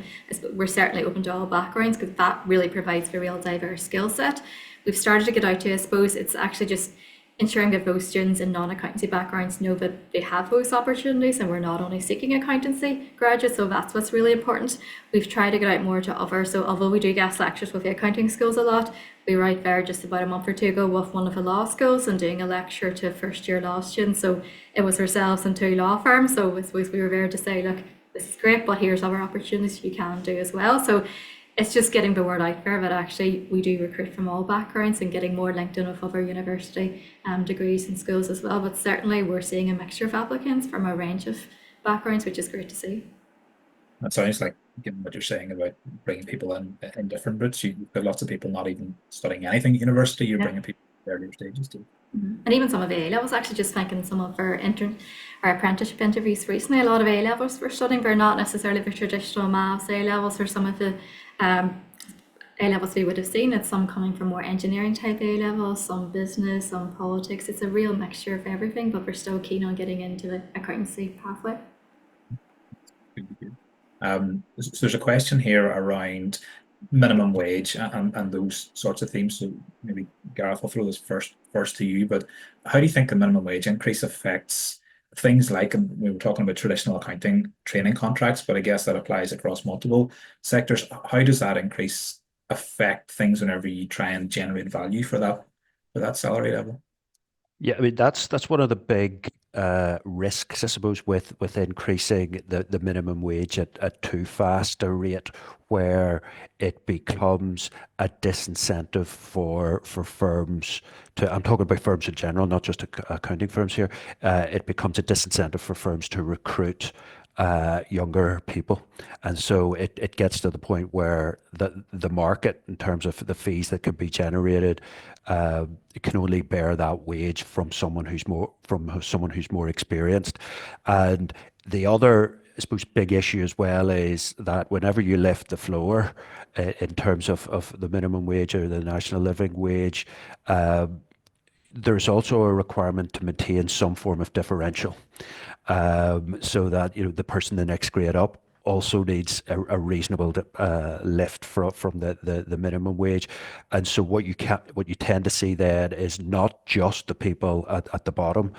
we're certainly open to all backgrounds because that really provides a real diverse skill set. We've started to get out to, I suppose, it's actually just ensuring that those students in non-accountancy backgrounds know that they have those opportunities and we're not only seeking accountancy graduates, so that's what's really important. We've tried to get out more to others, so although we do guest lectures with the accounting schools a lot, we were out there just about a month or two ago with one of the law schools and doing a lecture to first year law students. So it was ourselves and 2 law firms, so I suppose we were there to say, look, this is great, but here's other opportunities you can do as well. So it's just getting the word out there that actually we do recruit from all backgrounds and getting more linked in with other university degrees and schools as well. But certainly we're seeing a mixture of applicants from a range of backgrounds, which is great to see. That sounds like, given what you're saying about bringing people in different routes, you've got lots of people not even studying anything at university. You're bringing people at earlier stages too. And even some of A levels, actually just thinking some of our apprenticeship interviews recently, a lot of A levels we're studying. They're not necessarily the traditional maths A levels or some of the A levels we would have seen. It's some coming from more engineering type A levels, some business, some politics. It's a real mixture of everything, but we're still keen on getting into the accountancy pathway. So there's a question here around minimum wage and those sorts of themes. So maybe Gareth, I'll throw this first to you. But how do you think the minimum wage increase affects things like, and we were talking about traditional accounting training contracts, but I guess that applies across multiple sectors. How does that increase affect things whenever you try and generate value for that salary level? Yeah, I mean that's one of the big risks, I suppose, with increasing the minimum wage at too fast a rate, where it becomes a disincentive for firms to. I'm talking about firms in general, not just accounting firms here. It becomes a disincentive for firms to recruit younger people, and so it gets to the point where the market, in terms of the fees that can be generated, it can only bear that wage from someone who's more experienced. And the other, I suppose, big issue as well is that whenever you lift the floor in terms of the minimum wage or the national living wage, there's also a requirement to maintain some form of differential, so that the person the next grade up also needs a reasonable lift from the minimum wage. And so what you tend to see then is not just the people at the bottom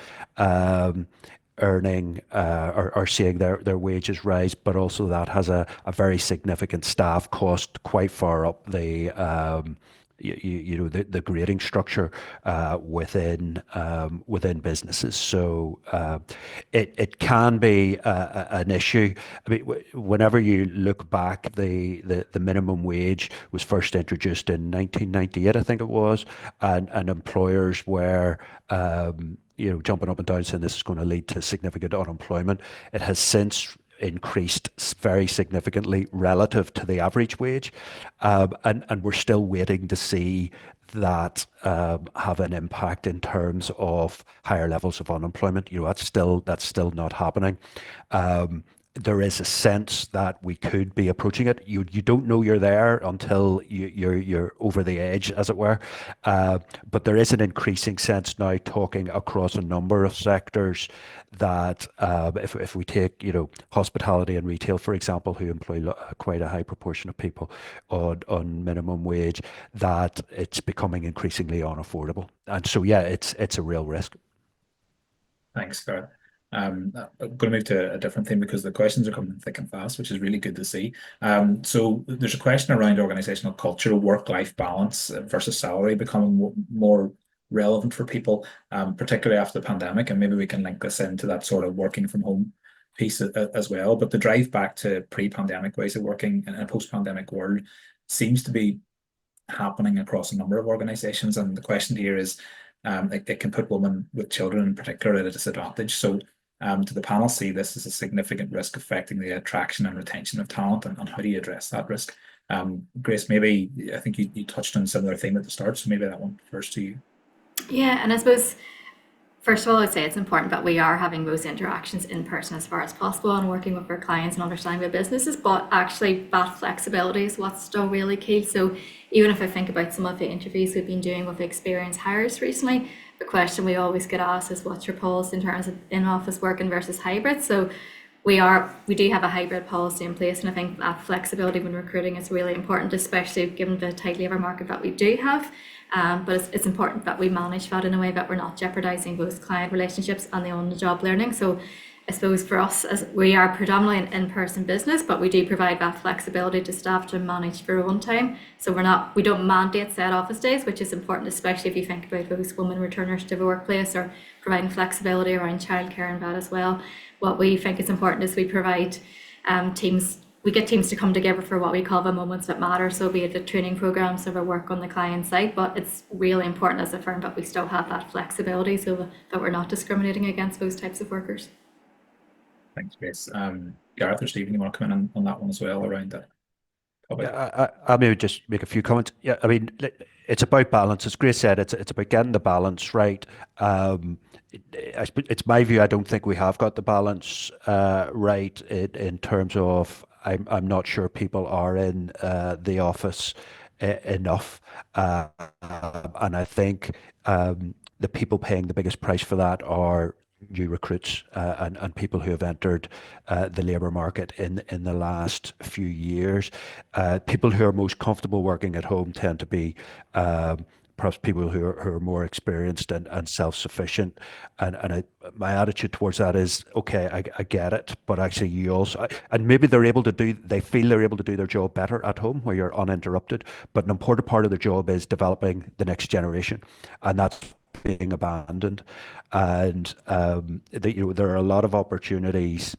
earning or seeing their wages rise, but also that has a very significant staff cost quite far up the grading structure within businesses. So it can be an issue. I mean, whenever you look back, the minimum wage was first introduced in 1998, I think it was, and employers were jumping up and down saying this is going to lead to significant unemployment. It has since increased very significantly relative to the average wage, and we're still waiting to see that have an impact in terms of higher levels of unemployment. That's still not happening. There is a sense that we could be approaching it. You don't know you're there until you're over the edge, as it were. But there is an increasing sense now, talking across a number of sectors, that if we take hospitality and retail, for example, who employ quite a high proportion of people on minimum wage, that it's becoming increasingly unaffordable. And so yeah, it's a real risk. Thanks, Gareth. I'm going to move to a different thing because the questions are coming thick and fast, which is really good to see. So there's a question around organizational culture, work-life balance versus salary becoming more relevant for people, particularly after the pandemic. And maybe we can link this into that sort of working from home piece as well. But the drive back to pre-pandemic ways of working in a post-pandemic world seems to be happening across a number of organizations. And the question here is, it can put women with children in particular at a disadvantage. So do the panel see this as a significant risk affecting the attraction and retention of talent, and how do you address that risk? Grace, maybe I think you touched on a similar theme at the start, so maybe that one first to you. Yeah, and I suppose first of all, I'd say it's important that we are having those interactions in person as far as possible and working with our clients and understanding their businesses, but actually that flexibility is what's still really key. So even if I think about some of the interviews we've been doing with experienced hires recently, the question we always get asked is what's your policy in terms of in-office working versus hybrid? So we do have a hybrid policy in place, and I think that flexibility when recruiting is really important, especially given the tight labour market that we do have. But it's important that we manage that in a way that we're not jeopardising both client relationships and the on-the-job learning. So I suppose for us, as we are predominantly an in-person business, but we do provide that flexibility to staff to manage their own time. So we don't mandate set office days, which is important, especially if you think about those women returners to the workplace, or providing flexibility around childcare and that as well. What we think is important is we provide we get teams to come together for what we call the moments that matter. So be it the training programs or the work on the client side, but it's really important as a firm that we still have that flexibility so that we're not discriminating against those types of workers. Thanks, Grace. Gareth or Stephen, you want to come in on that one as well around that topic? Yeah, I maybe just make a few comments. Yeah, I mean, it's about balance. As Grace said, it's about getting the balance right. It's my view, I don't think we have got the balance right in terms of, I'm not sure people are in the office enough. And I think the people paying the biggest price for that are new recruits and people who have entered the labour market in the last few years. People who are most comfortable working at home tend to be perhaps people who are more experienced and self-sufficient. And my attitude towards that is, okay, I get it, but actually you also, and maybe they feel they're able to do their job better at home where you're uninterrupted, but an important part of their job is developing the next generation, and that's being abandoned. And there are a lot of opportunities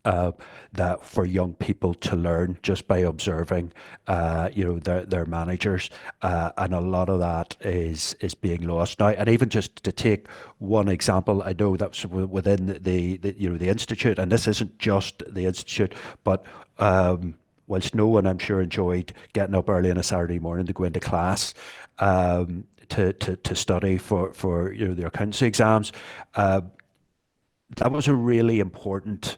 that for young people to learn just by observing, their managers, and a lot of that is being lost now. And even just to take one example, I know that's within the institute, and this isn't just the institute, but whilst no one, I'm sure, enjoyed getting up early on a Saturday morning to go into class, to study for their accountancy exams, that was a really important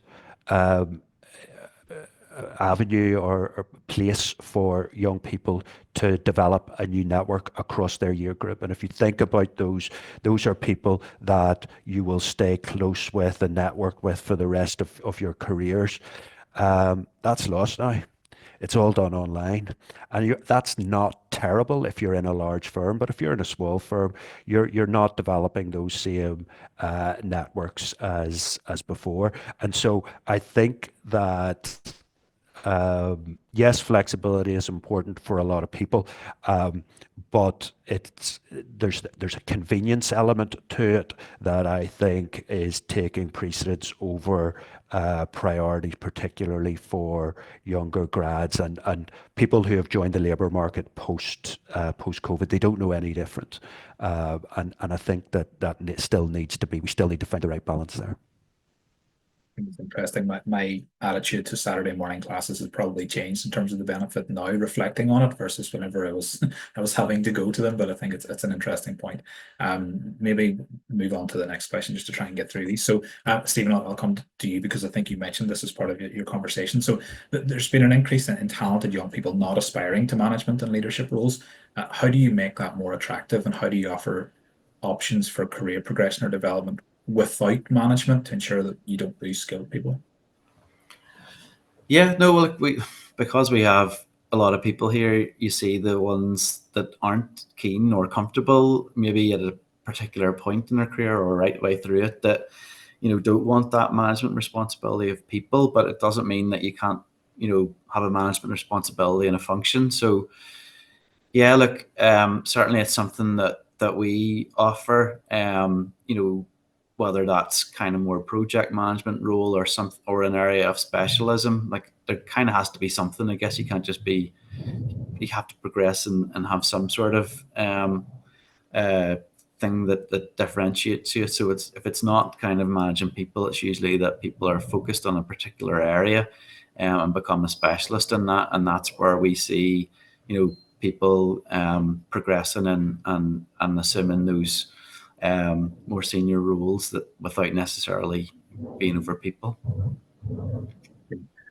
avenue or place for young people to develop a new network across their year group. And if you think about those are people that you will stay close with and network with for the rest of your careers. That's lost now. It's all done online, and that's not terrible if you're in a large firm. But if you're in a small firm, you're not developing those same networks as before. And so I think that yes, flexibility is important for a lot of people, but there's a convenience element to it that I think is taking precedence over priorities, particularly for younger grads and people who have joined the labour market post COVID. They don't know any different, and I think that still needs to be. We still need to find the right balance there. It's interesting. My attitude to Saturday morning classes has probably changed in terms of the benefit now, reflecting on it versus whenever I was I was having to go to them. But I think it's an interesting point. Maybe move on to the next question just to try and get through these. So, Stephen, I'll come to you because I think you mentioned this as part of your conversation. So, there's been an increase in talented young people not aspiring to management and leadership roles. How do you make that more attractive, and how do you offer options for career progression or development without management to ensure that you don't lose skilled people? Yeah, no, well, because we have a lot of people here, you see the ones that aren't keen or comfortable, maybe at a particular point in their career or right way through it, that don't want that management responsibility of people. But it doesn't mean that you can't have a management responsibility and a function. So yeah, look, certainly it's something that we offer. Whether that's kind of more project management role or an area of specialism, like there kind of has to be something. I guess you can't just be. You have to progress and have some sort of uh, thing that differentiates you. So if it's not kind of managing people, it's usually that people are focused on a particular area and become a specialist in that, and that's where we see people progressing and assuming those more senior roles that without necessarily being over people.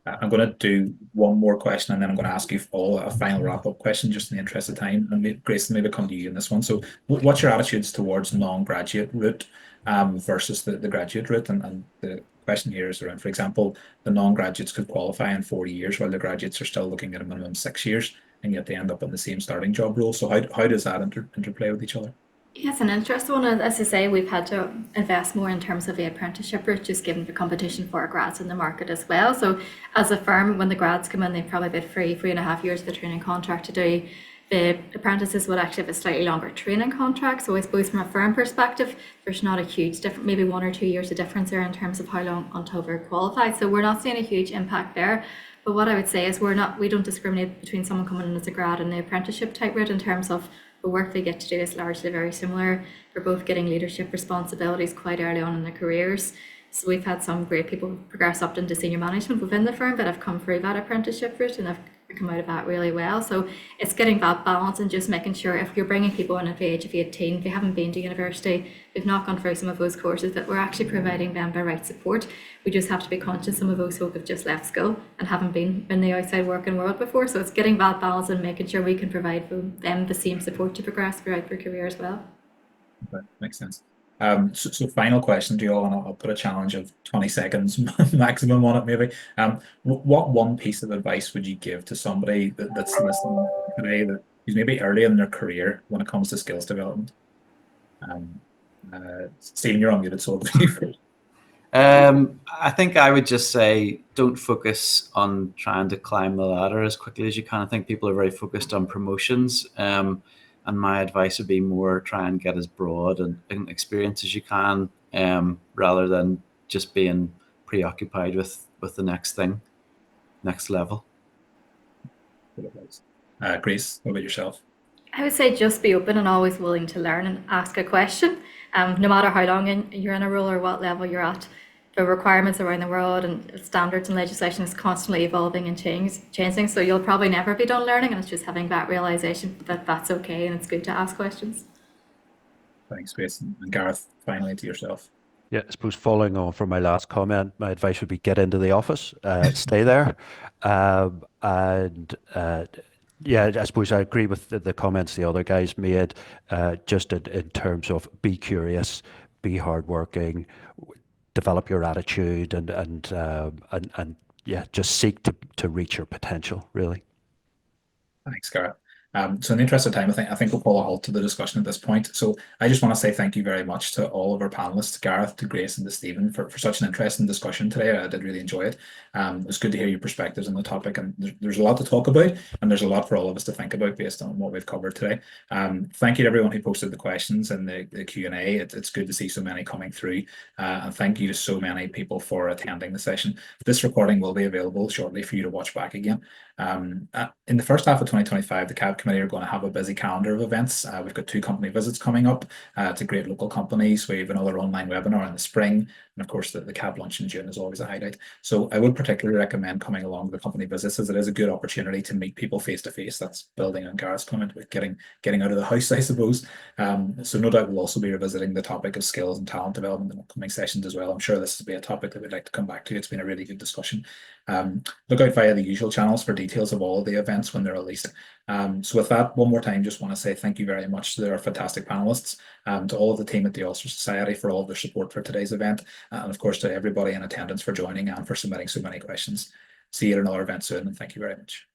I'm going to do one more question, and then I'm going to ask you all a final wrap-up question just in the interest of time. And Grayson, maybe come to you in this one. So what's your attitudes towards non-graduate route versus the graduate route? And the question here is around, for example, the non-graduates could qualify in 40 years while the graduates are still looking at a minimum 6 years, and yet they end up in the same starting job role. So how does that interplay with each other? Yeah, it's an interesting one. And as I say, we've had to invest more in terms of the apprenticeship route, just given the competition for our grads in the market as well. So as a firm, when the grads come in, they've probably got 3.5 years of the training contract to do. The apprentices would actually have a slightly longer training contract. So I suppose from a firm perspective, there's not a huge difference, maybe 1 or 2 years of difference there in terms of how long until we're qualified. So we're not seeing a huge impact there. But what I would say is we don't discriminate between someone coming in as a grad and the apprenticeship type route in terms of the work they get to do is largely very similar. They're both getting leadership responsibilities quite early on in their careers. So we've had some great people progress up into senior management within the firm that have come through that apprenticeship route and have come out of that really well. So it's getting that balance and just making sure if you're bringing people in at the age of 18, they haven't been to university, they've not gone through some of those courses, that we're actually providing them the right support. We just have to be conscious some of those folk have just left school and haven't been in the outside working world before. So it's getting that balance and making sure we can provide them the same support to progress throughout their career as well. That makes sense. So final question to you all, and I'll put a challenge of 20 seconds maximum on it, maybe. What one piece of advice would you give to somebody that's listening today that is maybe early in their career when it comes to skills development? Stephen, you're unmuted, so I'll you first. I think I would just say don't focus on trying to climb the ladder as quickly as you can. I think people are very focused on promotions. And my advice would be more try and get as broad and experience as you can, rather than just being preoccupied with the next thing, next level. Good advice. Grace, what about yourself? I would say just be open and always willing to learn and ask a question. No matter how long you're in a role or what level you're at, the requirements around the world and standards and legislation is constantly evolving and changing. So you'll probably never be done learning, and it's just having that realization that that's okay and it's good to ask questions. Thanks, Grace. And Gareth, finally to yourself. Yeah, I suppose following on from my last comment, my advice would be get into the office, stay there. And yeah, I suppose I agree with the comments the other guys made, just in terms of be curious, be hardworking, develop your attitude, and yeah, just seek to reach your potential, really. Thanks, Gareth. So in the interest of time, I think we'll call a halt to the discussion at this point. So I just want to say thank you very much to all of our panelists, to Gareth, to Grace, and to Stephen for such an interesting discussion today. I did really enjoy it. It was good to hear your perspectives on the topic, and there's a lot to talk about, and there's a lot for all of us to think about based on what we've covered today. Thank you to everyone who posted the questions and the Q&A. It's good to see so many coming through, and thank you to so many people for attending the session. This recording will be available shortly for you to watch back again. In the first half of 2025, the CAB committee are going to have a busy calendar of events. We've got 2 company visits coming up to great local companies. We have another online webinar in the spring, and of course the CAB lunch in June is always a highlight. So I would particularly recommend coming along to the company visits, as it is a good opportunity to meet people face to face. That's building on Gareth's comment with getting out of the house, I suppose. So no doubt we'll also be revisiting the topic of skills and talent development in upcoming sessions as well. I'm sure this will be a topic that we'd like to come back to. It's been a really good discussion. Look out via the usual channels for details of all of the events when they're released. So with that, one more time, just want to say thank you very much to our fantastic panelists, to all of the team at the Ulster Society for all of their support for today's event, and of course to everybody in attendance for joining and for submitting so many questions. See you at another event soon, and thank you very much.